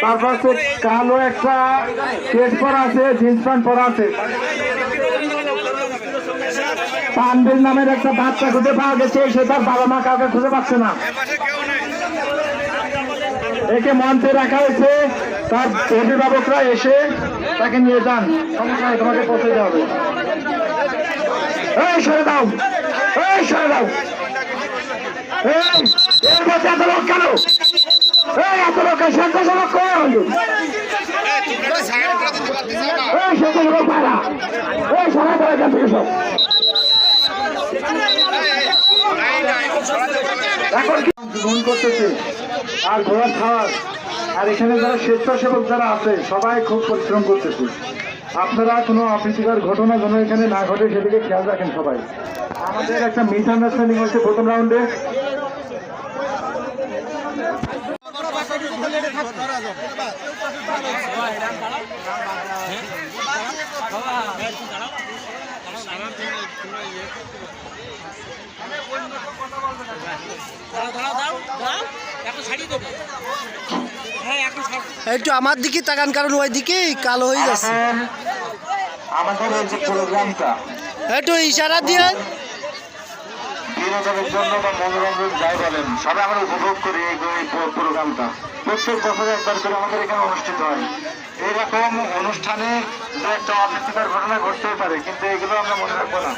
তারপর হচ্ছে কালো একটা কেস পরা আছে, জিন্স প্যান্ট পরা আছে। তানভীর নামের একটা বাচ্চা খুঁজে পাওয়া গেছে, সে তার বাবা মা কাউকে খুঁজে পাচ্ছে না। একে মঞ্চে রাখা হয়েছে, তার অভিভাবকরা এসে তাকে নিয়ে যান। সমস্যা নেই, তোমাকে পৌঁছে যাবে। এই সরে দাও, এই সরে দাও। এর মধ্যে এত লোক কেন? এই এত লোকের স্বেচ্ছাসেবক কোন? এই স্বেচ্ছাসেবক ভাইরা, এই সবাই ধরে এখান থেকে সব। এখন কি গ্রহণ করতেছে আর ঘোড়ার খাওয়ার, আর এখানে যারা স্বেচ্ছাসেবক যারা আছে সবাই খুব পরিশ্রম করতেছে। আপনারা কোনো অপ্রীতিকর ঘটনা যেন এখানে না ঘটে সেদিকে খেয়াল রাখেন সবাই। আমাদের একটা মিস আন্ডারস্ট্যান্ডিং হচ্ছে প্রথম রাউন্ডে। একটু আমার দিকে তাকান, কারণ ওই দিকে কালো হয়ে যাচ্ছে। আমাদের এই যে প্রোগ্রামটা একটু ইশারা দিয়ে বিনোদনের জন্য বা মনোরঞ্জন যাই বলেন, সবাই আমরা উপভোগ করি এই প্রোগ্রামটা। প্রত্যেক বছরে একবার করে আমাদের এখানে অনুষ্ঠিত হয়। এইরকম অনুষ্ঠানে দু একটা অপ্রীতিকর ঘটনা ঘটতেই পারে, কিন্তু এগুলো আমরা মনে রাখবো না।